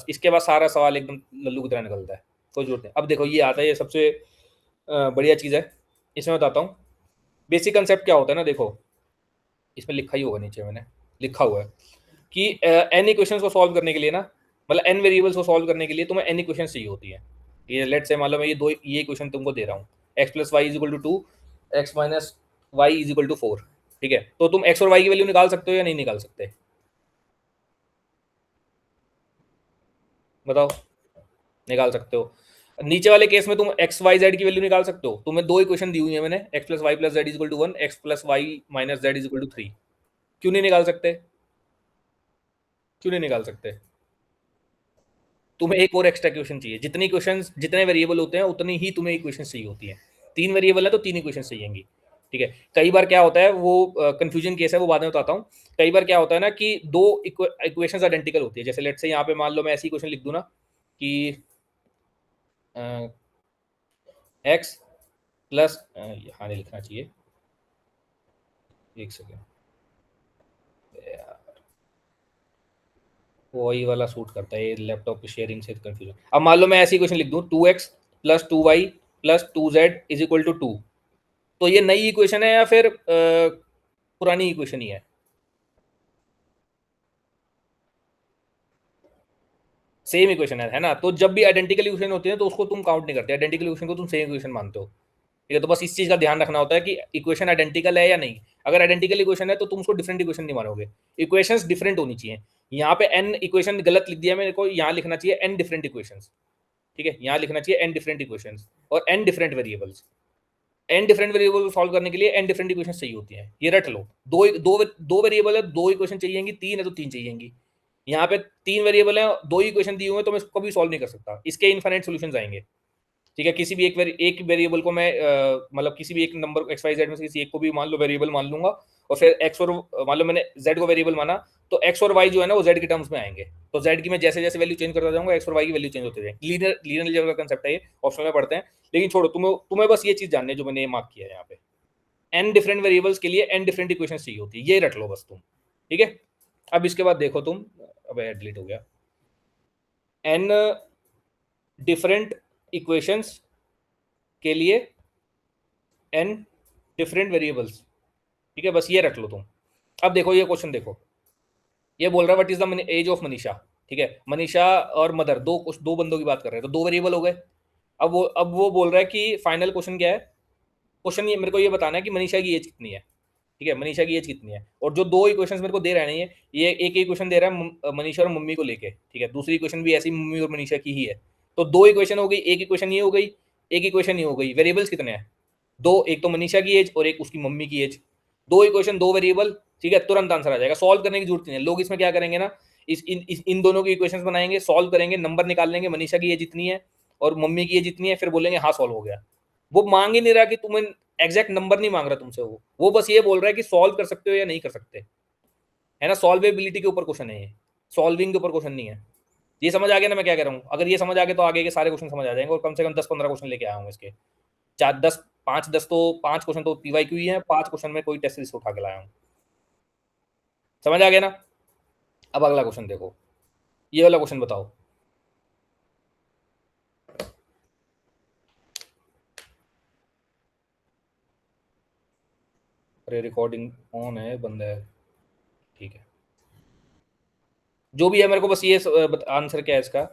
इसके बाद सारा सवाल एकदम लल्लू की तरह निकलता है, कोई जरूरत नहीं। अब देखो ये आता है, ये सबसे बढ़िया चीज़ है, इसमें बताता हूँ बेसिक कंसेप्ट क्या होता है ना। देखो इसमें लिखा ही होगा, नीचे मैंने लिखा हुआ है कि एन इक्वेशंस को सॉल्व करने के लिए ना, मतलब एन वेरिएबल्स को सॉल्व करने के लिए तुम्हें एन इक्वेशंस चाहिए होती है। ये लेट से मान लो मैं ये इक्वेशन तुमको दे रहा हूँ, x plus y is equal to 2, x minus y is equal to 4, ठीक है। तो तुम एक्स और वाई की वैल्यू निकाल सकते हो या नहीं निकाल सकते, बताओ। निकाल सकते हो। नीचे वाले केस में तुम एक्स वाई जेड की वैल्यू निकाल सकते हो। तुम्हें दो इक्वेशन दी हुई है मैंने, x plus y plus z is equal to 1, x plus y minus z is equal to 3। क्यों नहीं निकाल सकते, क्यों नहीं निकाल सकते? तुम्हें एक और एक्स्ट्रा इक्वेशन चाहिए। जितनी इक्वेशंस, जितने वेरिएबल होते हैं उतनी ही तुम्हें इक्वेशन चाहिए होती है। 3 वेरिएबल है तो 3 इक्वेशन चाहिएंगी, ठीक है। कई बार क्या होता है, वो कंफ्यूजन केस है, वो बाद में बताता हूँ। कई बार क्या होता है ना कि दो इक्वेशंस आइडेंटिकल होती है। जैसे लेट से यहाँ पे मान लो मैं ऐसी इक्वेशन लिख दूँ ना कि एक्स प्लस, यहाँ नहीं लिखना चाहिए, एक सेकेंड, वही वाला सूट करता है, ये लैपटॉप की शेयरिंग से कंफ्यूजन। अब मान लो मैं ऐसी क्वेश्चन लिख दूं, 2x plus 2y plus 2z is equal to 2। तो ये नई इक्वेशन है या फिर पुरानी इक्वेशन ही है? सेम इक्वेशन है ना। तो जब भी आइडेंटिकल इक्वेशन होती है तो उसको तुम काउंट नहीं करते, आइडेंटिकल इक्वेशन को तुम सेम इक्वेशन मानते हो, ठीक है। तो बस इस चीज का ध्यान रखना होता है कि इक्वेशन आइडेंटिकल है या नहीं। अगर आइडेंटिकल इक्वेशन है तो तुम उसको डिफरेंट इक्वेशन नहीं मानोगे, इक्वेशंस डिफरेंट होनी चाहिए। यहाँ पे एन इक्वेशन गलत लिख दिया मेरे को, यहाँ लिखना चाहिए एन डिफरेंट इक्वेशंस, ठीक है। यहाँ लिखना चाहिए एन डिफरेंट इक्वेशंस और n different variables. N different variable को सॉल्व करने के लिए एन डिफरेंट इक्वेशन चाहिए होती है, ये रट लो। दो वेरिएबल है, दो इक्वेशन चाहिएंगी, तीन है तो तीन चाहिएंगी। यहाँ पे तीन वेरिएबल है, दो इक्वेशन दी हुई है, तो मैं इसको कभी सॉल्व नहीं कर सकता, इसके इनफाइनाइट सॉल्यूशंस आएंगे, ठीक है। किसी भी एक वेरिएबल को मैं मतलब किसी भी एक नंबर एक्स वाई जेड में से किसी एक को भी मान लो वेरिएबल मान लूंगा, और फिर एक्स और मान लो मैंने जेड को वेरिएबल माना, तो एक्स और वाई जो है ना वो जेड के टर्म्स में आएंगे। तो जेड की मैं जैसे जैसे वैल्यू चेंज करता जाऊंगा, एक्स और वाई की वैल्यू चेंज होती जाएगी। लीनियर अलजेब्रा का कंसेप्ट है ये, ऑप्शन में पढ़ते हैं। लेकिन छोड़ो, तुम्हें तुम्हें बस ये चीज जाननी है जो मैंने मार्क किया है यहाँ पे। एन डिफरेंट वेरिएबल्स के लिए एन डिफरेंट इक्वेशन चाहिए होती है, ये रट लो बस तुम, ठीक है। अब इसके बाद देखो तुम, अब डिलीट हो गया, एन डिफरेंट इक्वेशंस के लिए एन डिफरेंट वेरिएबल्स, ठीक है। बस ये रख लो तुम। अब देखो ये क्वेश्चन देखो, ये बोल रहा है what is the age of Manisha, ठीक है। मनीषा और मदर, दो बंदों की बात कर रहे हैं, तो दो वेरिएबल हो गए। अब वो बोल रहा है कि फाइनल क्वेश्चन क्या है। क्वेश्चन ये मेरे को ये बताना है कि मनीषा की एज कितनी है, ठीक है। मनीषा की एज कितनी है, और जो दो इक्वेशंस मेरे को दे रहे हैं ये एक इक्वेशन दे रहा है मनीषा और मम्मी को लेके, ठीक है। दूसरी इक्वेशन भी ऐसी मम्मी और मनीषा की ही है। तो दो इक्वेशन हो गई, एक इक्वेशन ये हो गई, एक इक्वेशन ये हो गई। वेरिएबल्स कितने हैं, दो, एक तो मनीषा की एज और एक उसकी मम्मी की एज। दो इक्वेशन दो वेरिएबल, ठीक है। तुरंत आंसर आ जाएगा, सॉल्व करने की जरूरत नहीं है। लोग इसमें क्या करेंगे ना, इन दोनों की इक्वेशंस बनाएंगे, सॉल्व करेंगे, नंबर निकाल लेंगे, मनीषा की एज इतनी है और मम्मी की एज इतनी है, फिर बोलेंगे हाँ सॉल्व हो गया। वो मांग ही नहीं रहा कि तुम्हें एग्जैक्ट नंबर नहीं मांग रहा तुमसे, वो बस ये बोल रहा है कि सॉल्व कर सकते हो या नहीं कर सकते, है ना। सॉल्वेबिलिटी के ऊपर क्वेश्चन है ये, सॉल्विंग के ऊपर क्वेश्चन नहीं है। ये समझ आ गया ना मैं क्या कह रहा हूँ? अगर ये समझ आ गया तो आगे के सारे क्वेश्चन समझ आ जाएंगे, और कम से कम 10-15 क्वेश्चन लेके आया हूँ इसके। 4-10, 5-10 तो 5 क्वेश्चन तो पीवाईक्यू ही है, 5 क्वेश्चन में कोई टेस्ट सीरीज उठा के लाया हूँ। समझ आ गया ना? अब अगला क्वेश्चन देखो, ये वाला क्वेश्चन बताओ। अरे रिकॉर्डिंग ऑन है, बंद है, ठीक है। जो भी है मेरे को बस ये आंसर क्या है इसका।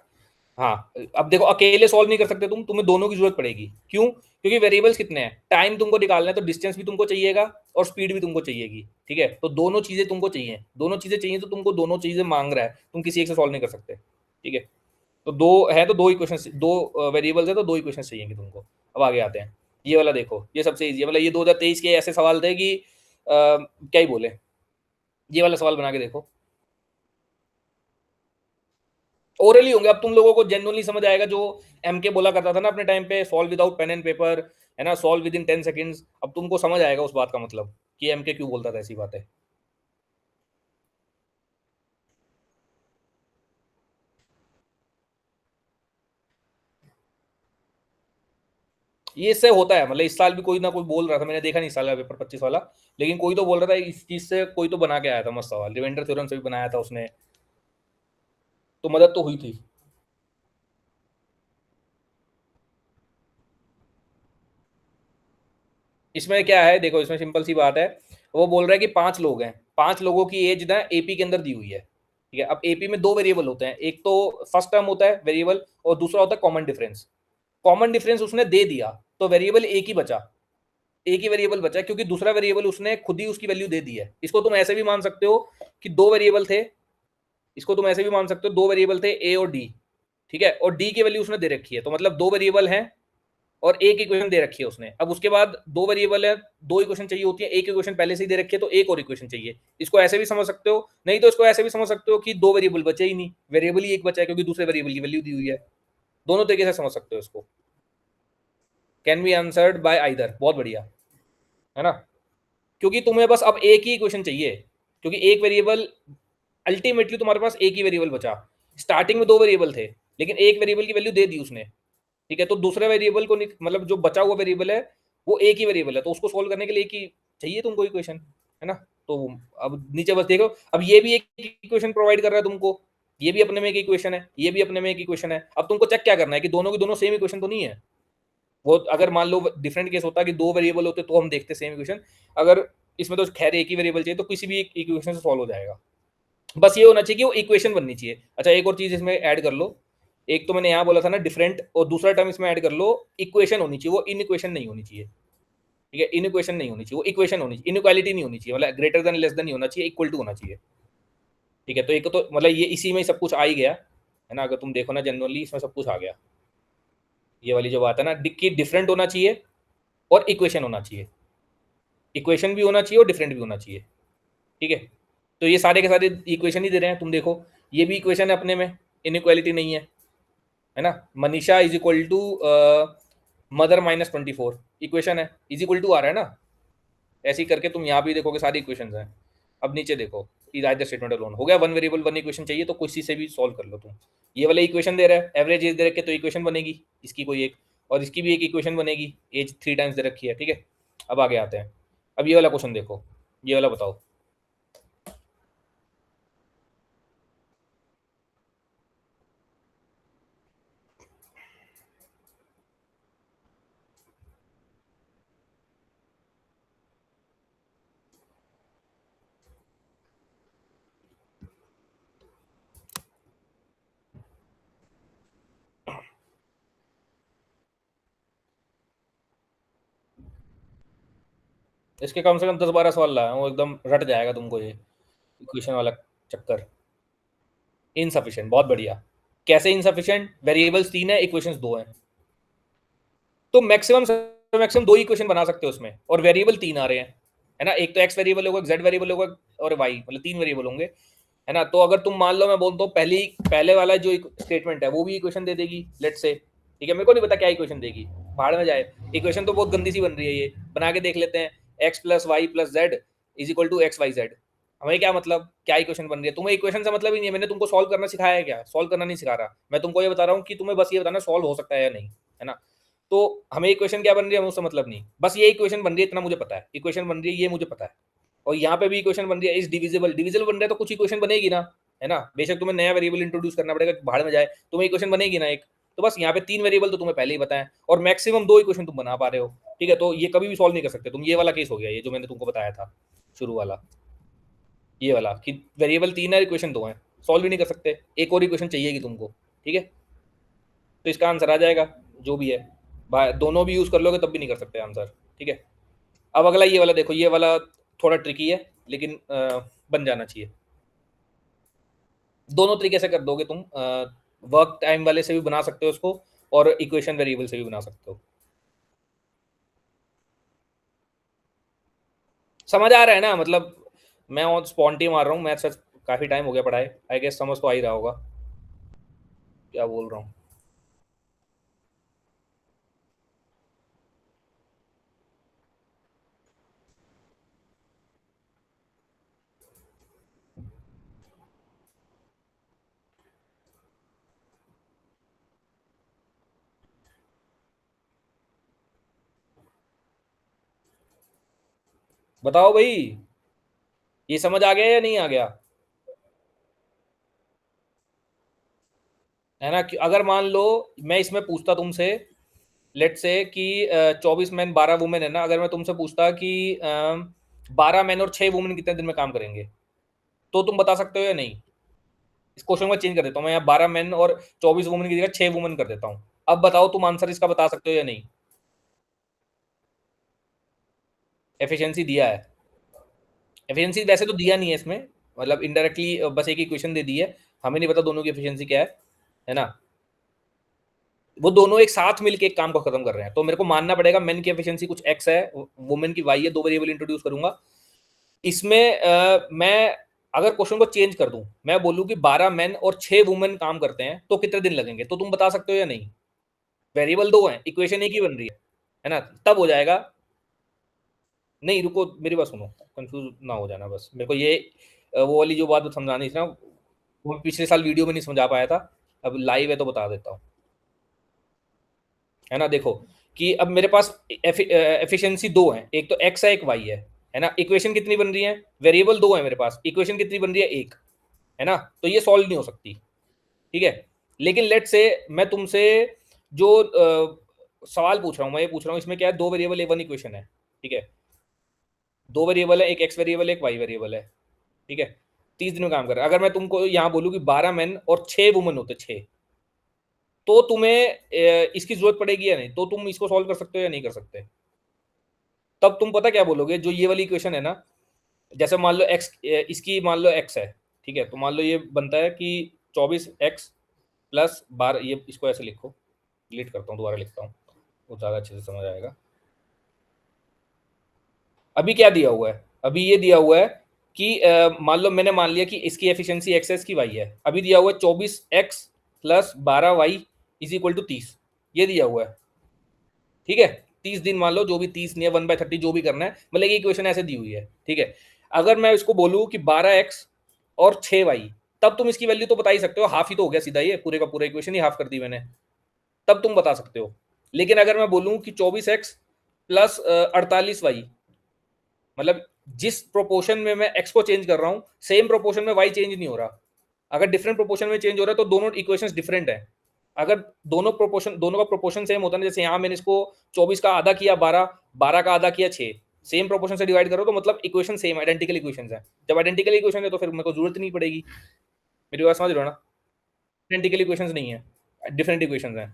हाँ, अब देखो अकेले सॉल्व नहीं कर सकते तुम, तुम्हें दोनों की जरूरत पड़ेगी। क्यों? क्योंकि वेरिएबल्स कितने हैं, टाइम तुमको निकालना है, तो डिस्टेंस भी तुमको चाहिएगा और स्पीड भी तुमको चाहिएगी, ठीक है। तो दोनों चीजें तुमको चाहिए, दोनों चीजें चाहिए, तो तुमको दोनों चीजें मांग रहा है, तुम किसी एक से सॉल्व नहीं कर सकते, ठीक है। तो दो है तो दो इक्वेशन, दो वेरिएबल्स है तो दो इक्वेशन चाहिए तुमको। अब आगे आते हैं, ये वाला देखो, ये सबसे ईजी है। मतलब ये 2023 के ऐसे सवाल थे कि क्या ही बोले। ये वाला सवाल बना के देखो, ओरली होंगे। अब तुम लोगों को जेन्युइनली समझ आएगा, जो एमके बोला करता था ना अपने टाइम पे, solve without pen and paper, है ना, सॉल्व विद इन 10 सेकेंड्स। अब तुमको समझ आएगा उस बात का मतलब कि एमके क्यों बोलता था ऐसी बातें। ये इससे होता है, मतलब इस साल भी कोई ना कोई बोल रहा था, मैंने देखा नहीं इस साल का पेपर 25 वाला, लेकिन कोई तो बोल रहा था इस चीज से, कोई तो बना के आया था मस्त सवाल, रिवेंडर थ्योरम से भी बनाया था उसने, तो मदद तो हुई थी। इसमें क्या है देखो, इसमें सिंपल सी बात है, वो बोल रहा है कि 5 लोग हैं, 5 लोगों की एज ना एपी के अंदर दी हुई है, ठीक है। अब एपी में 2 वेरिएबल होते हैं, एक तो फर्स्ट टर्म होता है वेरिएबल और दूसरा होता है कॉमन डिफरेंस। कॉमन डिफरेंस उसने दे दिया तो वेरिएबल एक ही बचा, एक ही वेरिएबल बचा, क्योंकि दूसरा वेरिएबल उसने खुद ही उसकी वैल्यू दे दी है। इसको तुम ऐसे भी मान सकते हो कि 2 वेरिएबल थे, इसको तुम ऐसे भी मान सकते हो 2 वेरिएबल थे ए और डी, ठीक है, और डी की वैल्यू उसने दे रखी है, तो मतलब 2 वेरिएबल हैं और एक इक्वेशन दे रखी है उसने। अब उसके बाद 2 वेरिएबल है, 2 इक्वेशन चाहिए होती है, एक इक्वेशन पहले से ही दे रखी है तो एक और इक्वेशन चाहिए। इसको ऐसे भी समझ सकते हो, नहीं तो इसको ऐसे भी समझ सकते हो कि 2 वेरिएबल बचे ही नहीं, वेरिएबल ही एक बचा है क्योंकि दूसरे वेरिएबल की वैल्यू दी हुई है। दोनों तरीके से समझ सकते हो इसको। Can be answered bye either, बहुत बढ़िया, है ना। क्योंकि तुम्हें बस अब एक ही इक्वेशन चाहिए, क्योंकि एक वेरिएबल, अल्टीमेटली तुम्हारे पास एक ही वेरिएबल बचा। स्टार्टिंग में 2 वेरिएबल थे, लेकिन एक वेरिएबल की वैल्यू दे दी उसने, ठीक है। तो दूसरे वेरिएबल को मतलब जो बचा हुआ वेरिएबल है वो एक ही वेरिएबल है, तो उसको सोल्व करने के लिए एक ही चाहिए तुमको इक्वेशन, है ना। तो अब नीचे बस देखो, अब ये भी एक इक्वेशन प्रोवाइड कर रहा है तुमको, ये भी अपने में एक इक्वेशन है, ये भी अपने में एक इक्वेशन है। अब तुमको चेक क्या करना है कि दोनों की दोनों सेम इक्वेशन तो नहीं है। वो अगर मान लो डिफरेंट केस होता कि 2 वेरिएबल होते तो हम देखते सेम इक्वेशन, अगर इसमें तो खैर एक ही वेरिएबल चाहिए तो किसी भी एक इक्वेशन से सॉल्व हो जाएगा। बस ये होना चाहिए कि वो इक्वेशन बननी चाहिए। अच्छा, एक और चीज इसमें ऐड कर लो, एक तो मैंने यहाँ बोला था ना डिफरेंट, और दूसरा टर्म इसमें ऐड कर लो, इक्वेशन होनी चाहिए, वो इन इक्वेशन नहीं होनी चाहिए, ठीक है। इन इक्वेशन नहीं होनी चाहिए, वो इक्वेशन होनी चाहिए, इनइक्वालिटी नहीं होनी चाहिए, मतलब ग्रेटर देन लेस देन नहीं होना चाहिए, इक्वल टू होना चाहिए, ठीक है। तो एक तो मतलब ये इसी में सब कुछ आ ही गया, है ना। अगर तुम देखो ना जनरली इसमें सब कुछ आ गया, ये वाली जो बात है ना कि डिफरेंट होना चाहिए और इक्वेशन होना चाहिए, इक्वेशन भी होना चाहिए और डिफरेंट भी होना चाहिए, ठीक है। तो ये सारे के सारे इक्वेशन ही दे रहे हैं, तुम देखो ये भी इक्वेशन है अपने में, इनइक्वालिटी नहीं है ना। Manisha is equal to mother -24 equation है, इज इक्वल टू आ रहा है ना। ऐसे ही करके तुम यहाँ भी देखोगे सारी इक्वेशन हैं। अब नीचे देखो, इज आइदर स्टेटमेंट अलोन हो गया, वन वेरिएबल वन इक्वेशन चाहिए तो किसी से भी सॉल्व कर लो तुम। ये वाला इक्वेशन दे रहा है, एवरेज एज दे रखे तो इक्वेशन बनेगी इसकी कोई एक, और इसकी भी एक इक्वेशन बनेगी, एज 3 टाइम्स दे रखी है, ठीक है। अब आगे आते हैं, अब ये वाला क्वेश्चन देखो, ये वाला बताओ। इसके कम से कम 10-12 सवाल लाए, वो एकदम रट जाएगा तुमको ये इक्वेशन वाला चक्कर। इनसफिशिएंट, बहुत बढ़िया। कैसे इनसफिशिएंट? वेरिएबल्स 3 है, इक्वेशंस 2 हैं, तो मैक्सिमम से मैक्सिमम 2 इक्वेशन बना सकते हो उसमें, और वेरिएबल 3 आ रहे हैं, है ना। एक तो एक्स वेरिएबल होगा, एक जेड वेरिएबल होगा और वाई, मतलब 3 वेरिएबल होंगे, है ना। तो अगर तुम मान लो मैं बोलता हूँ पहले वाला जो स्टेटमेंट है वो भी इक्वेशन दे देगी, लेट्स से, ठीक है। मेरे को नहीं पता क्या इक्वेशन देगी, भाड़ में जाए, इक्वेशन तो बहुत गंदी सी बन रही है, ये बना के देख लेते हैं। X plus y plus z is equal to x y z, हमें क्या मतलब क्या इक्वेशन बन रही है? तुम्हें इक्वेशन से मतलब ही नहीं है, मैंने तुमको सॉल्व करना सिखाया है क्या? सॉल्व करना नहीं सिखा रहा, मैं तुमको ये बता रहा हूँ कि तुम्हें बस ये बताना सॉल्व हो सकता है या नहीं, है ना। तो हमें इक्वेशन क्या बन रही है हमें उससे मतलब नहीं, बस ये इक्वेशन बन रही है इतना मुझे पता है, इक्वेशन बन रही है ये मुझे पता है। और यहाँ पे भी इक्वेशन बन रही है, इस डिविजिबल, डिविजिबल बन रहा है तो कुछ इक्वेशन बनेगी ना, है ना। बेशक तुम्हें नया वेरिएबल इंट्रोड्यूस करना पड़ेगा, भाड़ में जाए, तुम्हें इक्वेशन बनेगी ना एक। तो बस यहाँ पे 3 वेरिएबल तो तुम्हें पहले ही बताएं, और मैक्सिमम 2 इक्वेशन तुम बना पा रहे हो, ठीक है। तो ये कभी भी सॉल्व नहीं कर सकते तुम, ये वाला केस हो गया, ये जो मैंने तुमको बताया था शुरू वाला, ये वाला कि वेरिएबल 3 है, इक्वेशन 2 है, सॉल्व ही नहीं कर सकते, एक और इक्वेशन चाहिएगी तुमको, ठीक है। तो इसका आंसर आ जाएगा जो भी है, दोनों भी यूज कर लोगे तब भी नहीं कर सकते आंसर, ठीक है। अब अगला ये वाला देखो, ये वाला थोड़ा ट्रिकी है लेकिन बन जाना चाहिए। दोनों तरीके से कर दोगे तुम, वर्क टाइम वाले से भी बना सकते हो उसको, और इक्वेशन वेरिएबल से भी बना सकते हो। समझ आ रहा है ना, मतलब मैं और स्पॉन्टी मार रहा हूँ, मैथ्स काफी टाइम हो गया पढ़ाए, आई गेस समझ तो आ ही रहा होगा क्या बोल रहा हूँ। बताओ भाई, ये समझ आ गया या नहीं आ गया? है ना, कि अगर मान लो मैं इसमें पूछता तुमसे, लेट्स से कि 24 मैन 12 वुमेन है ना, अगर मैं तुमसे पूछता कि 12 मैन और 6 वुमेन कितने दिन में काम करेंगे, तो तुम बता सकते हो या नहीं? इस क्वेश्चन को चेंज कर देता हूँ मैं, यहाँ 12 मैन और 24 वुमेन की जगह 6 वुमेन कर देता हूँ। अब बताओ तुम आंसर इसका बता सकते हो या नहीं? एफिशिएंसी दिया है। एफिशिएंसी वैसे तो दिया नहीं है इसमें, मतलब इनडायरेक्टली बस एक इक्वेशन दे दी है, हमें नहीं पता दोनों की एफिशिएंसी क्या है ना? वो दोनों एक साथ मिलके एक काम को खत्म कर रहे हैं, तो मेरे को मानना पड़ेगा मेन की एफिशिएंसी कुछ एक्स है, वुमेन की वाई है, दो वेरिएबल इंट्रोड्यूस करूंगा इसमें। मैं अगर क्वेश्चन को चेंज कर दूं, मैं बोलूं कि 12 मेन और 6 वुमेन काम करते हैं तो कितने दिन लगेंगे, तो तुम बता सकते हो या नहीं? वेरिएबल दो है, इक्वेशन एक ही बन रही है ना, तब हो जाएगा। नहीं रुको, मेरी बात सुनो, कंफ्यूज ना हो जाना बस, मेरे को ये वो वाली जो बात समझानी थी ना, वो पिछले साल वीडियो में नहीं समझा पाया था, अब लाइव है तो बता देता हूँ। है ना, देखो कि अब मेरे पास एफिशिएंसी दो है, एक तो एक्स है एक वाई है ना, इक्वेशन कितनी बन रही है? वेरिएबल दो है मेरे पास, इक्वेशन कितनी बन रही है? एक। है ना, तो ये सॉल्व नहीं हो सकती, ठीक है। लेकिन लेट से मैं तुमसे जो सवाल पूछ रहा हूँ, मैं ये पूछ रहा हूँ इसमें क्या है, दो वेरिएबल ए वन इक्वेशन है, ठीक है। दो वेरिएबल है, एक एक्स वेरिएबल है एक वाई वेरिएबल है, ठीक है। 30 दिन में काम कर रहा है। अगर मैं तुमको यहाँ बोलूँ कि 12 मैन और 6 वुमन होते, 6, तो तुम्हें इसकी जरूरत पड़ेगी या नहीं, तो तुम इसको सॉल्व कर सकते हो या नहीं कर सकते? तब तुम पता क्या बोलोगे, जो ये वाली इक्वेशन है ना, जैसे मान लो एक्स, इसकी मान लो एक्स है, ठीक है, तो मान लो ये बनता है कि 24x प्लस 12, ये इसको ऐसे लिखो, डिलीट करता हूँ दोबारा लिखता हूँ, वो ज़्यादा अच्छे से समझ आएगा। अभी क्या दिया हुआ है, अभी ये दिया हुआ है कि मान लो मैंने मान लिया कि इसकी एफिशिएंसी एक्स है, इसकी वाई है, अभी दिया हुआ है 24x plus 12y is equal to 30, ये दिया हुआ है, ठीक है। 30 दिन मान लो, जो भी 30 नहीं है 1/30 जो भी करना है, मतलब ये इक्वेशन ऐसे दी हुई है, ठीक है। अगर मैं इसको बोलूँ कि 12x और 6y, तब तुम इसकी वैल्यू तो बता ही सकते हो, हाफ ही तो हो गया सीधा, ये पूरे का पूरा इक्वेशन ही हाफ कर दी मैंने, तब तुम बता सकते हो। लेकिन अगर मैं बोलूँ कि 24x प्लस 48y, मतलब जिस प्रोपोर्शन में मैं x को चेंज कर रहा हूँ, सेम प्रोपोर्शन में y चेंज नहीं हो रहा। अगर डिफरेंट प्रोपोर्शन में चेंज हो रहा है तो दोनों इक्वेशंस डिफरेंट है। अगर दोनों का प्रोपोर्शन सेम होता है ना, जैसे यहाँ मैंने इसको 24 का आधा किया 12, 12 का आधा किया 6, सेम प्रोपोर्शन से डिवाइड करो तो मतलब इक्वेशन सेम, आइडेंटिकल इक्वेशन है। जब आइडेंटिकल इक्वेशन है तो फिर मेरे को जरूरत नहीं पड़ेगी। मेरी बात समझ रहे हो ना? आइडेंटिकल इक्वेशन नहीं है, डिफरेंट इक्वेशन है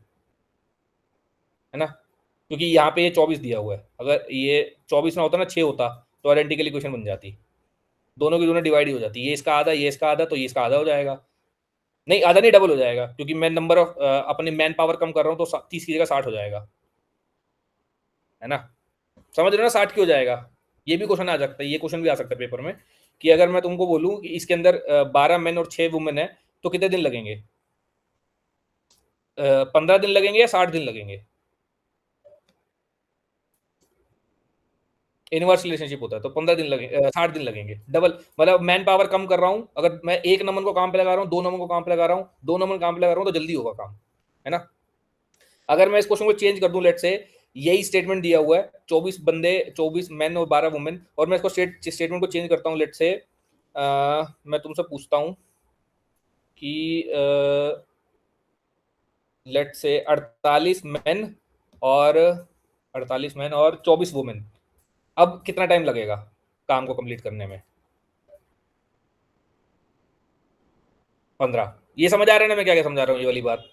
ना, क्योंकि यहाँ पे ये 24 दिया हुआ है, अगर ये 24 ना होता ना 6 होता, तो आइडेंटिकल इक्वेशन बन जाती, दोनों की दोनों डिवाइड ही हो जाती, ये इसका आधा ये इसका आधा, तो ये इसका आधा हो जाएगा। नहीं, आधा नहीं, डबल हो जाएगा, क्योंकि मैं नंबर ऑफ अपने मैन पावर कम कर रहा हूँ, तो 30 की जगह 60 हो जाएगा, है ना। समझ रहे हो ना, 60 क्यों हो जाएगा? ये भी क्वेश्चन आ सकता है, ये क्वेश्चन भी आ सकता है पेपर में, कि अगर मैं तुमको बोलूँ कि इसके अंदर 12 मेन और 6 वुमेन है, तो कितने दिन लगेंगे? 15 दिन लगेंगे या 60 दिन लगेंगे? इनवर्स रिलेशनशिप होता है तो 15 दिन लगेंगे, 60 दिन लगेंगे, डबल, मतलब मैन पावर कम कर रहा हूँ, अगर मैं एक नंबर को काम पे लगा रहा हूँ, दो नंबर को काम पे लगा रहा हूँ, दो नंबर काम पे लगा रहा हूँ, तो जल्दी होगा काम, है ना। अगर मैं इस क्वेश्चन को चेंज कर दूं, लेट से यही स्टेटमेंट दिया हुआ है, 24 बंदे, 24 मैन और 12 वुमेन, और मैं इसको स्टेटमेंट को चेंज करता हूं, लेट से मैं तुमसे पूछता हूं कि लेट से 48 मैन और 24 वुमेन, अब कितना टाइम लगेगा काम को कंप्लीट करने में? 15। ये समझ आ रहा है ना मैं क्या क्या समझा रहा हूँ, ये वाली बात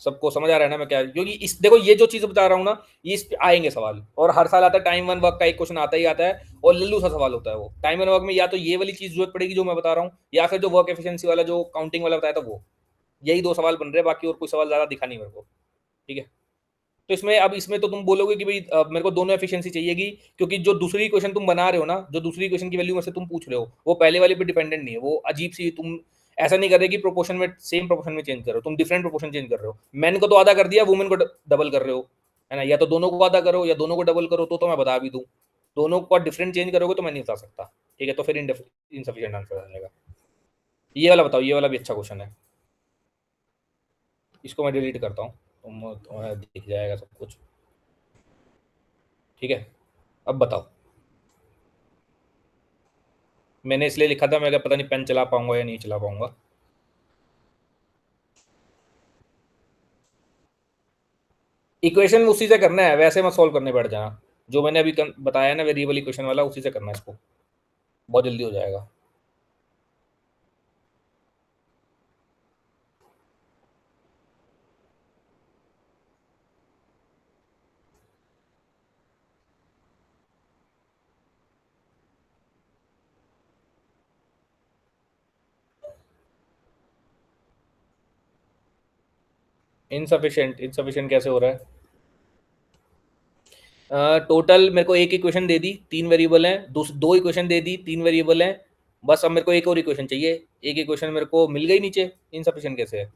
सबको समझ आ रहा है ना मैं क्या, क्योंकि इस देखो ये जो चीज बता रहा हूँ ना, ये इस पे आएंगे सवाल, और हर साल आता है टाइम वन वर्क का एक क्वेश्चन आता ही आता है, और लल्लू सा सवाल होता है वो टाइम वन वर्क में, या तो ये वाली चीज जरूरत पड़ेगी जो मैं बता रहा हूँ, या फिर जो वर्क एफिशिएंसी वाला जो काउंटिंग वाला बताया था वो, यही दो सवाल बन रहे हैं, बाकी और कोई सवाल ज्यादा दिखा नहीं मेरे को, ठीक है। तो इसमें अब इसमें तो तुम बोलोगे कि भाई मेरे को दोनों एफिशिएंसी चाहिएगी, क्योंकि जो दूसरी क्वेश्चन तुम बना रहे हो ना, जो दूसरी क्वेश्चन की वैल्यू में से तुम पूछ रहे हो, वो पहले वाले पे डिपेंडेंट नहीं है, वो अजीब सी, तुम ऐसा नहीं कर रहे कि प्रोपोर्शन में सेम प्रोपोर्शन में चेंज कर रहे हो, तुम डिफरेंट प्रोपोर्शन चेंज कर रहे हो, मैन को तो आधा कर दिया, वुमेन को डबल कर रहे हो, है ना, या तो दोनों को आधा करो या दोनों को डबल करो, तो मैं बता भी दूं, दोनों को डिफरेंट चेंज करोगे तो मैं नहीं बता सकता, ठीक है, तो फिर इनसफिशियंट आंसर आ जाएगा। ये वाला बताओ, ये वाला भी अच्छा क्वेश्चन है, इसको मैं डिलीट करता हूँ, तुम्हें दिख जाएगा सब कुछ, ठीक है। अब बताओ, मैंने इसलिए लिखा था, मैं क्या पता नहीं पेन चला पाऊंगा या नहीं चला पाऊंगा। इक्वेशन उसी से करना है, वैसे मत सॉल्व करने बैठ जाना। जो मैंने अभी बताया ना वेरिएबल इक्वेशन वाला, उसी से करना है इसको, बहुत जल्दी हो जाएगा। इनसफिशिएंट, इनसफिशिएंट कैसे हो रहा है? टोटल मेरे को एक इक्वेशन दे दी, तीन वेरिएबल हैं, दो इक्वेशन दे दी, तीन वेरिएबल हैं, बस अब मेरे को एक और इक्वेशन चाहिए। एक इक्वेशन मेरे को मिल गई नीचे, इनसफिशिएंट कैसे है?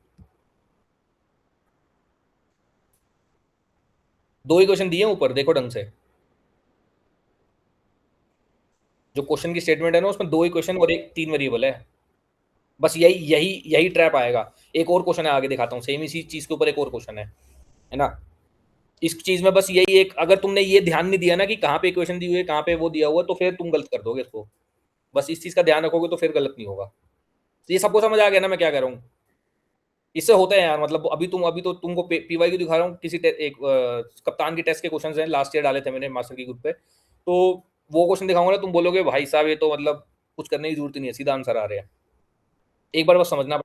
दो इक्वेशन दिए हैं ऊपर, देखो ढंग से। जो क्वेश्चन की स्टेटमेंट है ना, उसमें दो इक्वेशन और एक तीन वेरिएबल है। बस यही यही यही ट्रैप आएगा। एक और क्वेश्चन है, आगे दिखाता हूँ, सेम इसी चीज के ऊपर एक और क्वेश्चन है ना। इस चीज में बस यही एक, अगर तुमने ये ध्यान नहीं दिया ना कि कहाँ पे इक्वेशन दी हुई है, कहाँ पे वो दिया हुआ है, तो फिर तुम गलत कर दोगे इसको। बस इस चीज का ध्यान रखोगे तो फिर गलत नहीं होगा। तो ये सबको समझ आ गया ना मैं क्या कह रहा हूँ? इससे होता है यार, मतलब अभी तो तुमको पीवाई क्यू दिखा रहा हूँ, किसी एक कप्तान की टेस्ट के क्वेश्चन हैं, लास्ट ईयर डाले थे मैंने मास्टर की ग्रुप पे। तो वो क्वेश्चन दिखाऊंगा ना, तुम बोलोगे भाई साहब ये तो मतलब कुछ करने की जरूरत ही नहीं है, सीधा आंसर आ रहे हैं। एक बार बस समझना।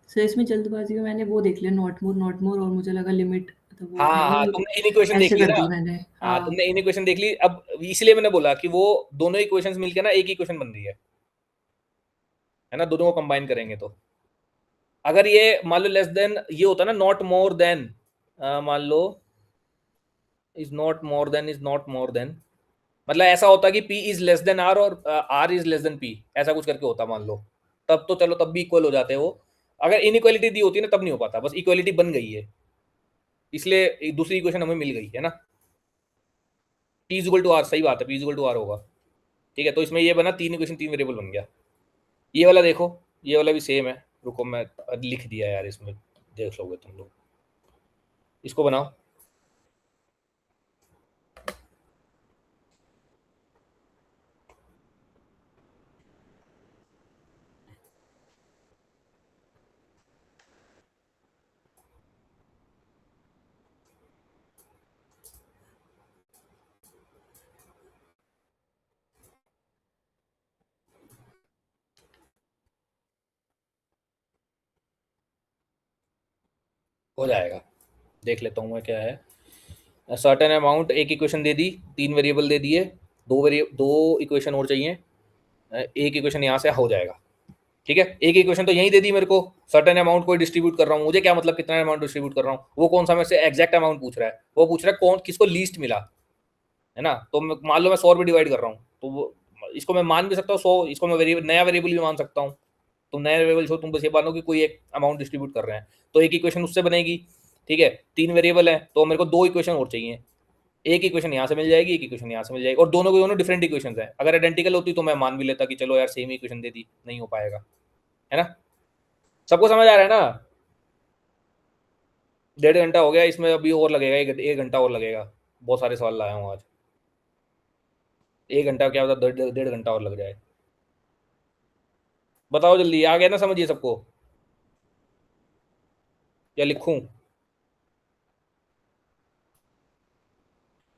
सर इसमें जल्दबाजी में मैंने वो देख लिया, नॉट मोर, और मुझे लगा लिमिट, तो वो हाँ है हाँ, नहीं, तुमने इन इक्वेशन देख ऐसे ली कर ना। दी मैंने। हाँ, हाँ। तुमने इन इक्वेशन देख ली, अब इसलिए मैंने बोला कि वो दोनों इक्वेशंस मिलकर ना एक इक्वेशन बन रही है ना, दोनों को कंबाइन करेंगे तो। अगर ये मान लो लेस देन ये होता ना, नॉट मोर देन, मान लो इज नॉट मोर देन, मतलब ऐसा होता कि P is less than R और R is less than P, ऐसा कुछ करके होता मान लो। तब तो चलो, तब भी इक्वल हो जाते हैं वो। अगर इनइक्वालिटी दी होती है ना, तब नहीं हो पाता, बस इक्वालिटी बन गई है, इसलिए दूसरी इक्वेशन हमें मिल गई है ना। P is equal to r, सही बात है, P is equal to r होगा। ठीक है, तो इसमें ये बना, तीन इक्वेशन तीन वेरिएबल बन गया। ये वाला देखो, ये वाला भी सेम है। रुको, मैं लिख दिया यार इसमें, देख लोगे तुम लोग। इसको बनाओ। हो जाएगा, देख लेता हूँ मैं क्या है। सर्टेन अमाउंट, एक इक्वेशन दे दी, तीन वेरिएबल दे दिए, दो इक्वेशन और चाहिए। एक इक्वेशन यहाँ से हो जाएगा। ठीक है, एक इक्वेशन तो यही दे दी मेरे को। सर्टेन अमाउंट को डिस्ट्रीब्यूट कर रहा हूँ, मुझे क्या मतलब कितना अमाउंट डिस्ट्रीब्यूट कर रहा हूँ, वो कौन सा मेरे से एग्जैक्ट अमाउंट पूछ रहा है, वो पूछ रहा है कौन किसको लीस्ट मिला, है ना। तो मान लो मैं 100 रुपये डिवाइड कर रहा हूँ, तो वो इसको मैं मान भी सकता हूँ 100, इसको मैं वेरिएबल, नया वेरिएबल भी मान सकता हूँ। तुम नया वेरिएबल छो, तुम बस ये मानो कि कोई एक अमाउंट डिस्ट्रीब्यूट कर रहे हैं, तो एक इक्वेशन उससे बनेगी। ठीक है, तीन वेरिएबल है तो मेरे को दो इक्वेशन और चाहिए। एक इक्वेशन यहाँ से मिल जाएगी, एक इक्वेशन यहाँ से मिल जाएगी, और दोनों के दोनों डिफरेंट इक्वेशन है। अगर आइडेंटिकल होती तो मैं मान भी लेता कि चलो यार सेम इक्वेशन दे दी, नहीं हो पाएगा, है ना। सबको समझ आ रहा है ना? 1.5 घंटा हो गया, इसमें अभी और लगेगा, एक घंटा और लगेगा। बहुत सारे सवाल लाया हूँ आज। 1 घंटा क्या होता, 1.5 घंटा और लग जाए। बताओ जल्दी, आ गया ना समझिए सबको, या लिखूं?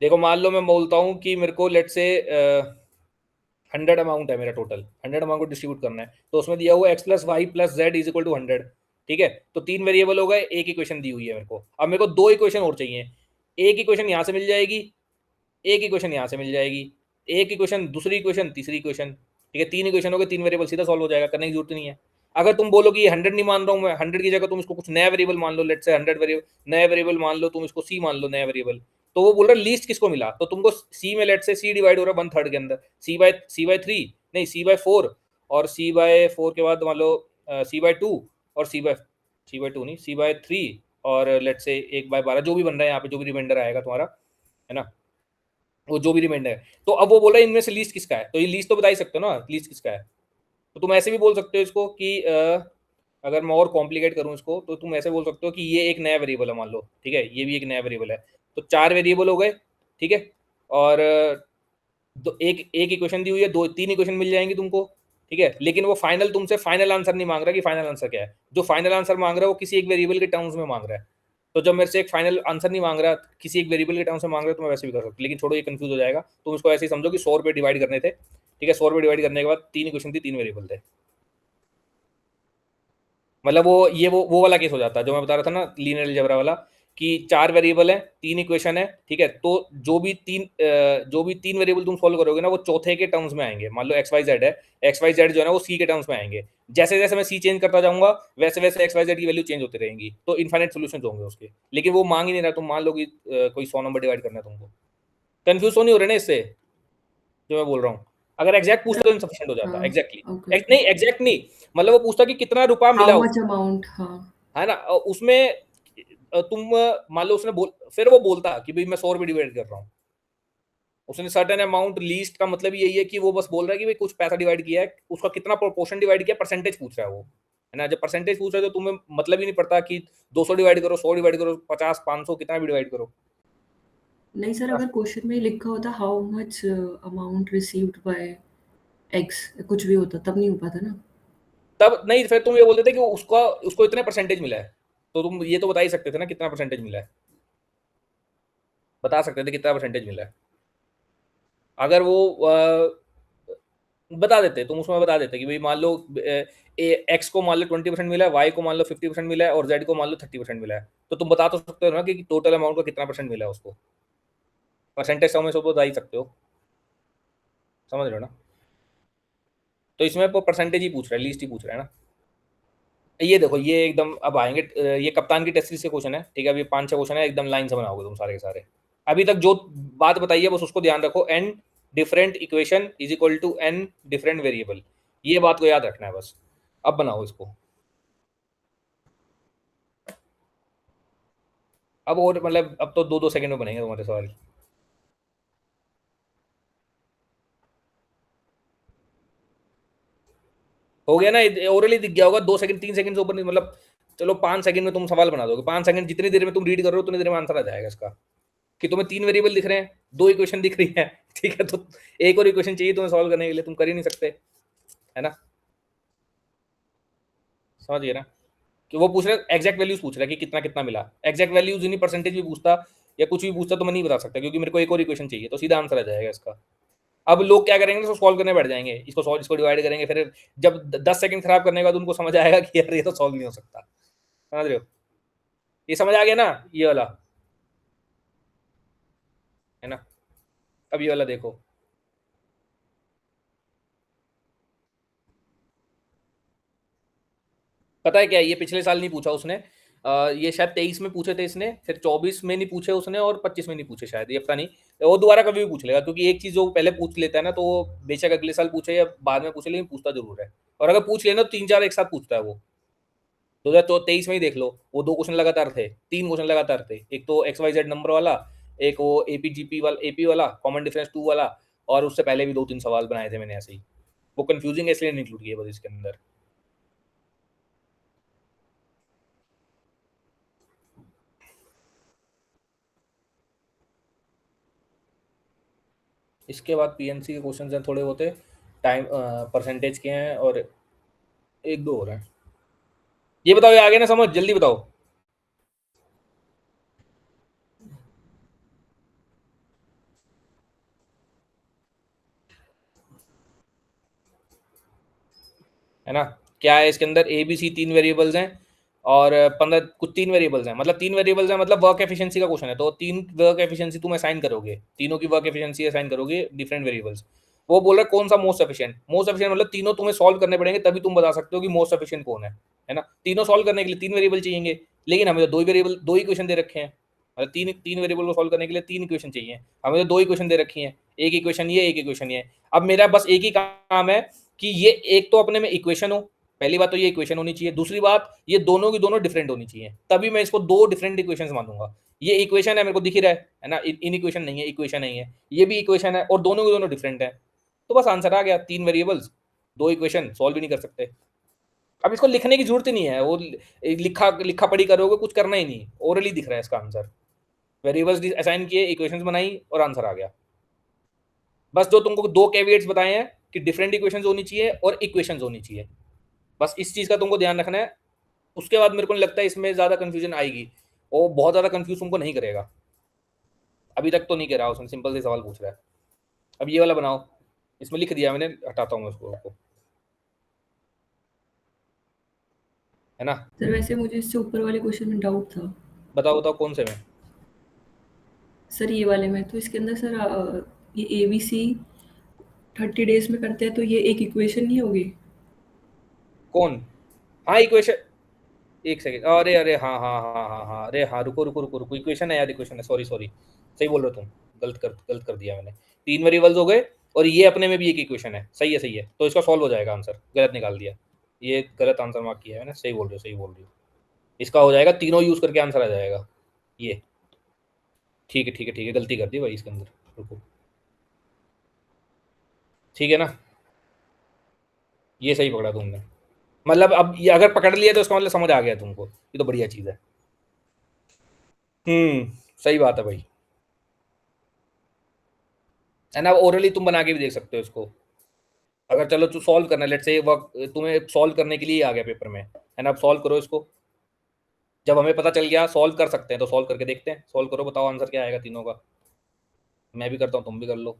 देखो मान लो मैं बोलता हूँ कि मेरे को लेट से 100 अमाउंट है मेरा, टोटल 100 अमाउंट को डिस्ट्रीब्यूट करना है, तो उसमें दिया हुआ x plus y plus z is equal to 100। ठीक है, तो तीन वेरिएबल हो गए, एक इक्वेशन दी हुई है मेरे को, अब मेरे को दो इक्वेशन और चाहिए। एक इक्वेशन यहाँ से मिल जाएगी, एक इक्वेशन यहाँ से मिल जाएगी, एक इक्वेशन, दूसरी इक्वेशन, तीसरी इक्वेशन। ठीक है, तीन इक्वेशन हो गए, तीन वेरिएबल, सीधा सॉल्व हो जाएगा, करने की जरूरत नहीं है। अगर तुम बोलो कि ये 100 नहीं मान रहा हूँ मैं, 100 की जगह तुम इसको कुछ नया वेरिएबल मान लो, लेट से 100 वेरिएबल नया वेरिएबल मान लो, तुम इसको सी मान लो, नया वेरिएबल। तो वो बोल रहा है लीस्ट किसको मिला, तो तुमको सी में लेट से सी डिवाइड हो रहा है 1/3 के अंदर, सी बाय 3, नहीं सी बाय 4, और सी बाय 4 के बाद मान लो सी बाय 2, और सी बाय 2 नहीं, सी बाय 3, और लेट से 1/12, जो भी बन रहा है यहाँ पे, जो भी रिमाइंडर आएगा तुम्हारा, है ना, वो जो भी रिमाइंडर है। तो अब वो बोला इनमें से लीस्ट किसका है, तो ये लीस्ट तो बता ही सकते हो ना लीस्ट किसका है। तो तुम ऐसे भी बोल सकते हो इसको कि अगर मैं और कॉम्प्लिकेट करूँ इसको, तो तुम ऐसे बोल सकते हो कि ये एक नया वेरिएबल है मान लो, ठीक है, ये भी एक नया वेरिएबल है। तो चार वेरिएबल हो गए, ठीक है, और दो, एक एक इक्वेशन दी हुई है, दो तीन इक्वेशन मिल जाएंगी तुमको। ठीक है, लेकिन वो फाइनल तुमसे फाइनल आंसर नहीं मांग रहा कि फाइनल आंसर क्या है, जो फाइनल आंसर मांग रहा है वो किसी एक वेरिएबल के टर्म्स में मांग रहा है। तो जब मेरे से एक फाइनल आंसर नहीं मांग रहा, किसी एक वेरिएबल के टर्म्स में मांग रहा है, तो मैं वैसे भी कर सकता हूँ। लेकिन छोड़ो, ये कंफ्यूज हो जाएगा। तुम इसको ऐसे ही समझो कि 100 रुपये डिवाइड करने थे, ठीक है। 100 रुपये डिवाइड करने के बाद 3 इक्वेशन थी, 3 वेरिएबल थे। मतलब वो वाला केस हो जाता है जो मैं बता रहा था ना, लीनियर अलजेब्रा वाला, कि 4 वेरिएबल है, 3 इक्वेशन है, ठीक है। तो जो भी 3 वेरिएबल तुम सॉल्व करोगे ना, वो चौथे के टर्म्स में आएंगे। मान लो एक्स वाई जेड है, एक्स वाई जेड जो है ना वो सी के टर्म्स में आएंगे। जैसे जैसे मैं सी चेंज करता जाऊंगा, वैसे वैसे एक्स वाई जेड की वैल्यू चेंज होती रहेंगी। तो इनफाइनाइट सोल्यूशन होंगे उसके। लेकिन वो मांग ही नहीं रहा। तुम मान लो कि कोई 100 नंबर डिवाइड करना है तुमको, कंफ्यूज तो नहीं हो रहे ना इससे जो मैं बोल रहा हूँ। अगर एग्जैक्ट पूछता तो इनसफिशिएंट हो जाता, हाँ, एग्जैक्टली। ओके। नहीं, एग्जैक्ट नहीं, मतलब वो पूछता कि कितना रुपया हाउ मिला मच उसको, अमाउंट, हाँ। है ना। उसमें तुम मान लो उसने फिर वो बोलता कि भाई मैं 100 रुपये डिवाइड कर रहा हूँ। उसने सर्टेन अमाउंट, लीस्ट का मतलब यही है कि वो बस बोल रहा है कि भाई कुछ पैसा डिवाइड किया है, उसका कितना प्रोपोर्शन डिवाइड किया, परसेंटेज पूछ रहा है वो, है ना। जब परसेंटेज पूछ रहा है तो तुम्हें मतलब ही नहीं पड़ता कि 200 डिवाइड करो, 100 डिवाइड करो, 50, 500, कितना भी डिवाइड करो। नहीं सर, अगर क्वेश्चन में ही लिखा होता how much amount received by x, कुछ भी होता तब नहीं हो पाता ना। तब नहीं, फिर तुम ये बोल देते कि उसका उसको इतने परसेंटेज मिला है। तो तुम ये तो बता ही सकते थे ना कितना परसेंटेज मिला है, बता सकते थे कितना परसेंटेज मिला है। अगर वो बता देते, तुम उसमें बता देते कि भाई मान लो एक्स को मान लो 20% मिला है, वाई को मान लो 50% मिला है, और जेड को मान लो 30% मिला है। तो तुम बता तो सकते हो ना कि टोटल अमाउंट का कितना परसेंट मिला है उसको। परसेंटेज समझ से बता ही सकते हो, समझ रहे हो ना। तो इसमें वो परसेंटेज ही पूछ रहा है, लिस्ट ही पूछ रहा है ना। ये देखो, ये एकदम अब आएंगे, ये कप्तान की टेस्ट सीरीज के क्वेश्चन है, ठीक है। अभी 5-6 क्वेश्चन है, एकदम लाइन से बनाओगे तुम सारे के सारे। अभी तक जो बात बताई है बस उसको ध्यान रखो, n different equation is equal to n different variable. ये बात को याद रखना है बस। अब बनाओ इसको। अब और मतलब अब तो 2-2 सेकंड में बनेंगे तुम्हारे सवाल। हो गया ना, ओरली दिख गया होगा। 2 सेकंड, 3 सेकंड से ऊपर नहीं, मतलब चलो 5 सेकंड में तुम सवाल बना दोगे। 5 सेकंड, जितनी देर में तुम रीड कर रहे हो उतनी देर में आंसर आ जाएगा इसका। कि तुम्हें 3 वेरिएबल दिख रहे हैं, 2 इक्वेशन दिख रही है, ठीक है। तो एक और इक्वेशन चाहिए तुम्हें सॉल्व करने के लिए, तुम कर ही नहीं सकते, है ना। समझ गए ना। कि वो पूछ रहे एग्जैक्ट वैल्यूज पूछ रहा है कि कितना कितना मिला। एग्जैक्ट वैल्यूज ही नहीं, परसेंटेज भी पूछता या कुछ भी पूछता तो मैं नहीं बता सकता, क्योंकि मेरे को एक और इक्वेशन चाहिए, तो सीधा आंसर आ जाएगा इसका। अब लोग क्या करेंगे, इसको सॉल्व करने बैठ जाएंगे, इसको सॉल्व, इसको डिवाइड करेंगे, फिर जब 10 सेकंड खराब करने के बाद उनको समझ आएगा कि यार ये तो सॉल्व नहीं हो सकता। समझ रहे हो। ये समझ आ गया ना, ये वाला, है ना। अब ये वाला देखो। पता है क्या है? ये पिछले साल नहीं पूछा उसने। ये शायद 23 में पूछे थे इसने, फिर 24 में नहीं पूछे उसने, और 25 में नहीं पूछे शायद, ये पता नहीं। वो दोबारा कभी भी पूछ लेगा, क्योंकि एक चीज जो पहले पूछ लेता है ना, तो वो बेशक अगले साल पूछे या बाद में पूछे, लेकिन पूछता जरूर है। और अगर पूछ लेना तो 3-4 एक साथ पूछता है वो। 2023 में ही देख लो, वो 2 क्वेश्चन लगातार थे, 3 क्वेश्चन लगातार थे। एक तो एक्स वाई जेड नंबर वाला, एक वो एपीजीपी वाला, एपी वाला, कॉमन डिफरेंस 2 वाला, और उससे पहले भी 2-3 सवाल बनाए थे मैंने ऐसे ही। वो कंफ्यूजिंग है इसलिए नहीं इंक्लूड किए बस इसके अंदर। इसके बाद पीएनसी के क्वेश्चन हैं थोड़े होते, टाइम परसेंटेज के हैं, और एक दो और हैं। ये बताओ, ये आगे ना समझ, जल्दी बताओ। है ना। क्या है इसके अंदर, ए बी सी 3 वेरिएबल्स हैं, और 15 कुछ 3 वेरिएबल्स हैं, मतलब 3 वेरिएबल्स हैं, मतलब वर्क एफिशिएंसी का क्वेश्चन है। तो 3 वर्क एफिशिएंसी तुम असाइन करोगे, तीनों की वर्क एफिशिएंसी असाइन करोगे डिफरेंट वेरिएबल्स। वो बोल रहा है कौन सा मोस्ट एफिशिएंट। मोस्ट एफिशिएंट मतलब तीनों तुम्हें सॉल्व करने पड़ेंगे, तभी तुम बता सकते हो कि मोस्ट एफिशिएंट कौन है ना। तीनों सॉल्व करने के लिए 3 वेरिएबल चाहिए, लेकिन हमें तो 2 वेरिएबल, 2 इक्वेशन दे रखे हैं। मतलब तीन तीन वेरिएबल को सॉल्व करने के लिए 3 इक्वेशन चाहिए, हमें तो 2 इक्वेशन दे रखी हैं। एक इक्वेशन ये, एक इक्वेशन ये। अब मेरा बस एक ही काम है कि ये एक तो अपने में इक्वेशन हो। पहली बात तो ये इक्वेशन होनी चाहिए, दूसरी बात ये दोनों की दोनों डिफरेंट होनी चाहिए, तभी मैं इसको 2 डिफरेंट इक्वेशंस मानूंगा। ये इक्वेशन है, मेरे को दिख ही रहा है ना, इन इक्वेशन नहीं है, इक्वेशन नहीं है, ये भी इक्वेशन है, और दोनों के दोनों डिफरेंट है। तो बस आंसर आ गया, 3 वेरिएबल्स, 2 इक्वेशन, सॉल्व भी नहीं कर सकते। अब इसको लिखने की जरूरत ही नहीं है, वो लिखा लिखा पढ़ी करोगे, कुछ करना ही नहीं, ओरली दिख रहा है इसका आंसर। वेरिएबल्स असाइन किए, इक्वेशंस बनाई, और आंसर आ गया। बस जो तुमको 2 कैविएट्स बताए हैं कि डिफरेंट इक्वेशंस होनी चाहिए और इक्वेशंस होनी चाहिए, बस इस चीज का तुमको ध्यान रखना है। उसके बाद मेरे को नहीं लगता है इसमें ज्यादा कंफ्यूजन आएगी। वो बहुत ज़्यादा कंफ्यूज तुमको नहीं करेगा। अभी तक तो नहीं कह रहा, उसने सिंपल से सवाल पूछ रहा है। अब ये वाला बनाओ, इसमें लिख दिया मैंने, हटाता हूँ मैं उसको, है ना। सर वैसे मुझे इससे ऊपर वाले क्वेश्चन में डाउट था। बताओ बताओ कौन से में। सर ये वाले में तो इसके अंदर सर ये एबीसी 30 डेज में करते हैं तो ये एक इक्वेशन नहीं होगी? कौन? हाँ इक्वेशन, एक सेकंड, अरे अरे हाँ हाँ हाँ हाँ हाँ, अरे हाँ, रुको रुको रुको रुको, इक्वेशन है यार, इक्वेशन है, सॉरी सॉरी, सही बोल रहे हो तुम। गलत कर दिया मैंने। 3 वेरिएबल्स हो गए, और ये अपने में भी एक इक्वेशन है, सही है सही है, तो इसका सॉल्व हो जाएगा आंसर, गलत निकाल दिया। ये गलत आंसर मार्क किया है मैंने, सही बोल रही हो सही बोल रही हो। इसका हो जाएगा, तीनों यूज करके आंसर आ जाएगा ये। ठीक है ठीक है ठीक है, गलती कर दी भाई इसके अंदर, रुको। ठीक है ना, ये सही पकड़ा तुमने। मतलब अब ये अगर पकड़ लिया तो इसका मतलब समझ आ गया तुमको, ये तो बढ़िया चीज़ है। सही बात है भाई। है ना, ओरली तुम बना के भी देख सकते हो इसको। अगर चलो तू सॉल्व करना, लेट से वर्क तुम्हें सॉल्व करने के लिए आ गया पेपर में, है ना, अब सॉल्व करो इसको। जब हमें पता चल गया सॉल्व कर सकते हैं तो सॉल्व करके देखते हैं, सॉल्व करो, बताओ आंसर क्या आएगा तीनों का। मैं भी करता हूँ, तुम भी कर लो।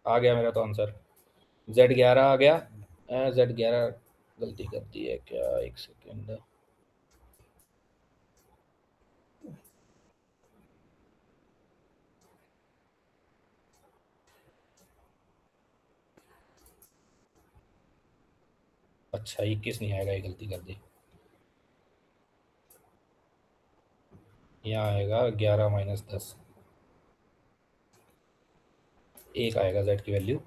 आ गया मेरा तो आंसर, Z11 आ गया। Z11, गलती कर दी है क्या, एक सेकेंड। अच्छा 21 नहीं आएगा, ये गलती कर दी। यहाँ आएगा 11 - 10, एक आएगा Z की वैल्यू।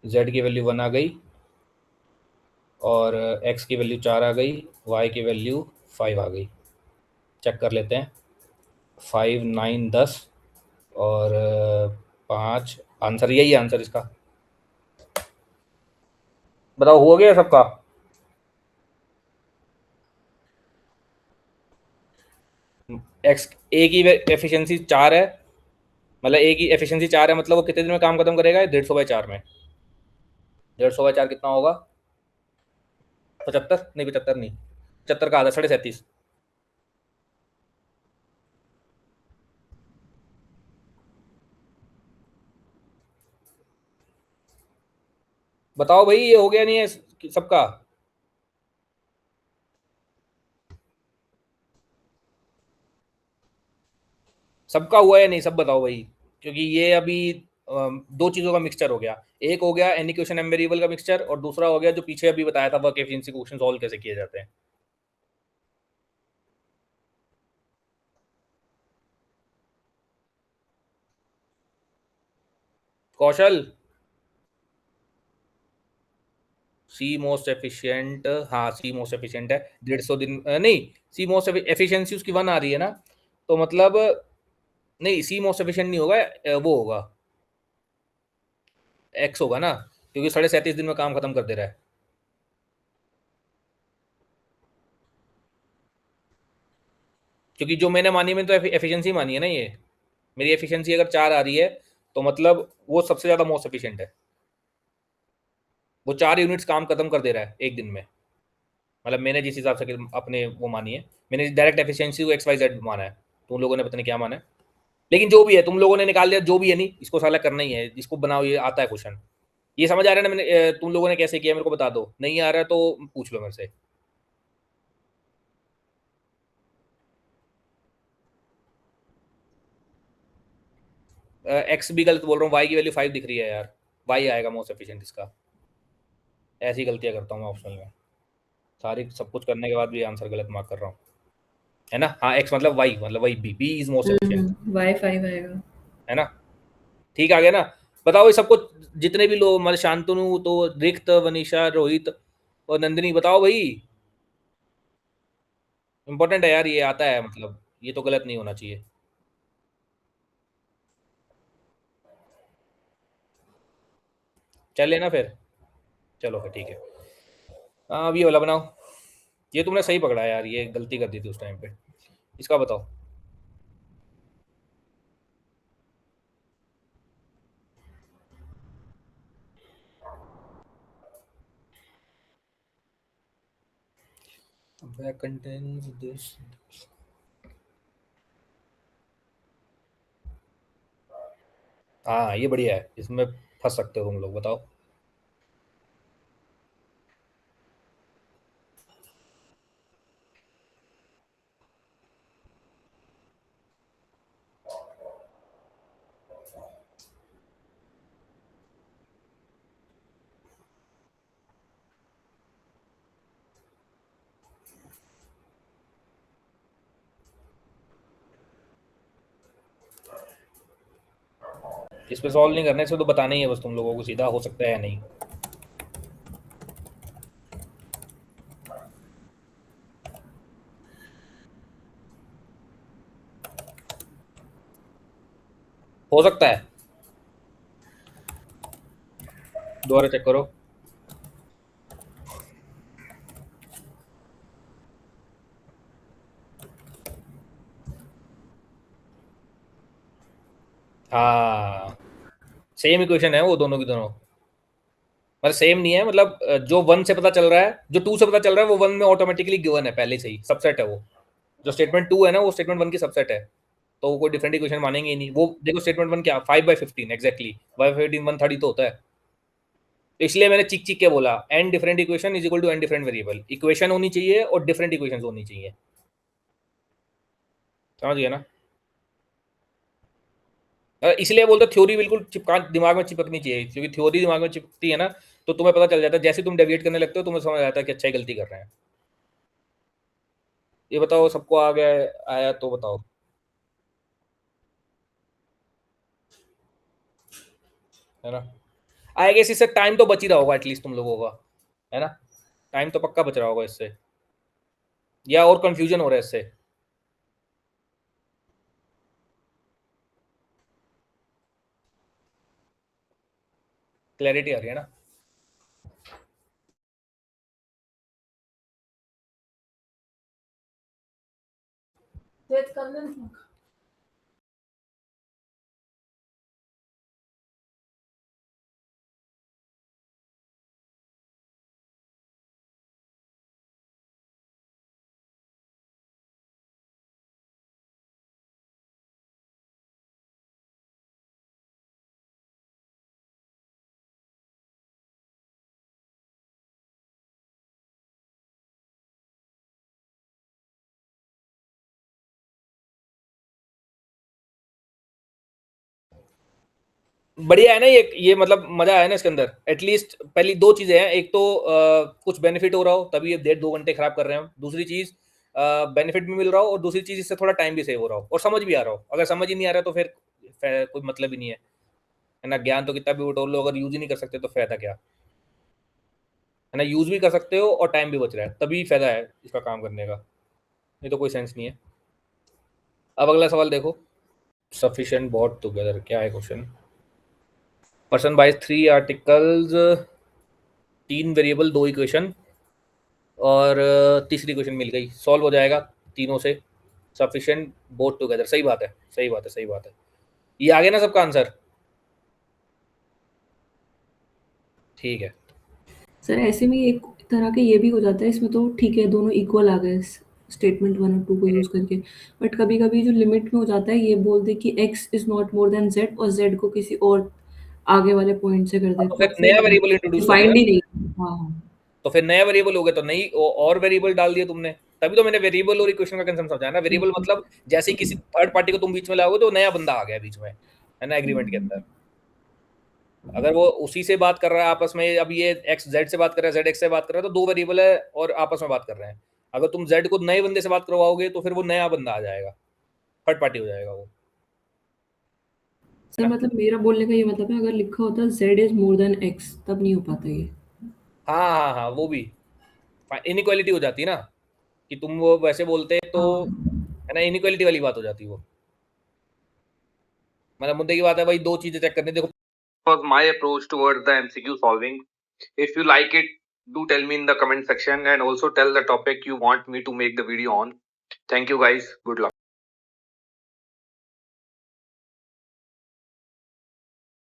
Z की वैल्यू 1 आ गई, और X की वैल्यू 4 आ गई, Y की वैल्यू 5 आ गई। चेक कर लेते हैं। 5 9 10, और 5, आंसर यही है आंसर इसका। बताओ हो गया सबका। एक्स, ए की एफिशिएंसी 4 है, मतलब ए की एफिशिएंसी 4 है, मतलब वो कितने दिन में काम खत्म करेगा, 150/4 में। 150/4 कितना होगा? 75 नहीं, 75 नहीं, 75 का आधा 37.5। बताओ भाई, ये हो गया नहीं है सबका? सबका हुआ या नहीं, सब बताओ भाई। क्योंकि ये अभी दो चीज़ों का मिक्सचर हो गया। एक हो गया एनी क्वेश्चन एम वेरिएबल का मिक्सचर, और दूसरा हो गया जो पीछे अभी बताया था वर्क एफिशिएंसी क्वेश्चन सॉल्व कैसे किए जाते हैं। कौशल, सी मोस्ट एफिशिएंट, हाँ सी मोस्ट एफिशिएंट है। 150 दिन नहीं, सी मोस्ट एफिशिएंसी उसकी 1 आ रही है ना, तो मतलब नहीं, सी मोस्ट एफिशिएंट नहीं होगा, वो होगा एक्स होगा ना, क्योंकि 37.5 दिन में काम खत्म कर दे रहा है। क्योंकि जो मैंने मानी, मैंने तो एफिशिएंसी मानी है ना ये। मेरी एफिशिएंसी अगर 4 आ रही है, तो मतलब वो सबसे ज़्यादा मोस्ट एफिशिएंट है। वो 4 यूनिट्स काम खत्म कर दे रहा है एक दिन में। मतलब मैंने जिस हिसाब से अपने वो मानी है, मैंने डायरेक्ट एफिशिएंसी को XYZ माना है। तुम लोगों ने पता नहीं क्या माना है, लेकिन जो भी है, तुम लोगों ने निकाल लिया, जो भी है, नहीं इसको साला करना ही है, इसको बनाओ, ये आता है क्वेश्चन। ये समझ आ रहा है ना, मैंने तुम लोगों ने कैसे किया, मेरे को बता दो, नहीं आ रहा है तो पूछ लो मेरे से। एक्स भी गलत बोल रहा हूँ, वाई की वैल्यू 5 दिख रही है यार, वाई आएगा मोस्ट एफिशिएंट इसका। ऐसी गलतियाँ करता हूँ मैं ऑप्शन में, सारी सब कुछ करने के बाद भी आंसर गलत मार्क कर रहा हूँ। है ना। हाँ, x मतलब y मतलब वही b is most efficient, y5 आएगा। है ना। ठीक आ गया ना। बताओ ये सबको, जितने भी लोग मतलब शांतनु तो रिक्त वनिशा रोहित और नंदिनी, बताओ भाई। इंपॉर्टेंट है यार, ये आता है मतलब, ये तो गलत नहीं होना चाहिए। चल लेना फिर, चलो फिर ठीक है। हाँ, अब ये वाला बनाओ। ये तुमने सही पकड़ा यार, ये गलती कर दी थी उस टाइम पे। इसका बताओ। Where contains this? हाँ, ये बढ़िया है, इसमें फंस सकते हो तुम लोग, बताओ। इस पे सॉल्व नहीं करने से तो बताना ही है बस तुम लोगों को, सीधा हो सकता है या नहीं। हो सकता है, दोबारा चेक करो। हाँ, सेम इक्वेशन है वो दोनों की दोनों। मतलब सेम नहीं है, मतलब जो वन से पता चल रहा है, जो टू से पता चल रहा है, वो वन में ऑटोमेटिकली गिवन है पहले से ही, सबसेट है वो। जो स्टेटमेंट टू है ना, वो स्टेटमेंट वन की सबसेट है। तो वो कोई डिफरेंट इक्वेशन मानेंगे ही नहीं वो। देखो स्टेटमेंट वन क्या, 5/15 एग्जैक्टली, 5/15 130 तो होता है। तो इसलिए मैंने चिक चिक के बोला, n different equation is equal to n different variable, equation होनी चाहिए और डिफरेंट इक्वेशन होनी चाहिए। समझ गया ना। इसलिए बोलते थ्योरी बिल्कुल चिपका, दिमाग में चिपकनी चाहिए, क्योंकि थ्योरी दिमाग में चिपकती है ना, तो तुम्हें पता चल जाता है, जैसे तुम डेविएट करने लगते हो तुम्हें समझ आता है कि अच्छा ही गलती कर रहे हैं। ये बताओ, सबको आ गया आया तो बताओ। है ना। आई गेस इससे टाइम तो बच ही रहा होगा एटलीस्ट तुम लोगों का, है ना। टाइम तो पक्का बच रहा होगा इससे, या और कंफ्यूजन हो रहा है इससे। क्लैरिटी आ रही है ना। बढ़िया है ना ये मतलब मजा आया ना इसके अंदर। एटलीस्ट पहली दो चीजें हैं, एक तो कुछ बेनिफिट हो रहा हो तभी ये 1.5-2 घंटे खराब कर रहे हैं हम। दूसरी चीज, बेनिफिट भी मिल रहा हो, और दूसरी चीज इससे थोड़ा टाइम भी सेव हो रहा हो और समझ भी आ रहा हो। अगर समझ ही नहीं आ रहा तो फिर कोई मतलब ही नहीं है ना। ज्ञान तो कितना भी बटोर लो, अगर यूज ही नहीं कर सकते तो फायदा क्या, है ना। यूज भी कर सकते हो और टाइम भी बच रहा है, तभी फायदा है इसका काम करने का, नहीं तो कोई सेंस नहीं है। अब अगला सवाल देखो। सफिशिएंट बॉट टुगेदर, क्या है question. Person buys 3 articles, 3 variable, 2 equation, और तीसरी इक्वेशन मिल गई, सॉल्व हो जाएगा तीनों से। सफिशिएंट बोथ टुगेदर, सही बात है, सही बात है, सही बात है। ये आ गया ना सबका आंसर। ठीक है। सर ऐसे में एक तरह के ये भी हो जाता है, इसमें तो ठीक है दोनों इक्वल आ गए स्टेटमेंट 1 और 2 को यूज़ करके। बट कभी-कभी जो लिमिट में हो जाता है, ये बोल दे कि x is not more than z और z को किसी और आगे वाले पॉइंट से कर हाँ, दे, तो तो फिर फिर नया वेरिएबल इंट्रोड्यूस हो गया। डिफाइंड ही नहीं। हाँ, हाँ। तो फिर नया वेरिएबल हो गया, तो नई और वेरिएबल डाल दिए तुमने। तभी तो मैंने वेरिएबल और इक्वेशन का कंसेप्ट समझाया ना। वेरिएबल मतलब जैसे ही किसी थर्ड पार्टी को तुम बीच में लाओगे तो नया बंदा आ गया बीच में, है ना, एग्रीमेंट के अंदर। अगर वो उसी से बात कर रहा है आपस में, अब ये एक्स जेड से बात कर रहा है, जेड एक्स से बात कर रहा है, तो दो वेरिएबल है और आपस में बात कर रहे हैं। अगर तुम जेड को नए बंदे से बात करवाओगे तो फिर वो नया बंदा आ जाएगा, थर्ड पार्टी हो जाएगा वो, सर है ना। मतलब मेरा बोलने का ये मतलब है अगर लिखा होता z is more than x तब नहीं हो पाता ये। हाँ हाँ हाँ, वो भी इनइक्वालिटी हो जाती है ना, कि तुम वो वैसे बोलते तो, हाँ है ना, इनइक्वालिटी वाली बात हो जाती है वो। मतलब मुद्दे की बात है भाई, दो चीजें चेक करनी, देखो was my approach towards the MCQ solving. If you like it, do tell me in the comment section and also tell the topic you want me to make the video on. Thank you guys. Good luck.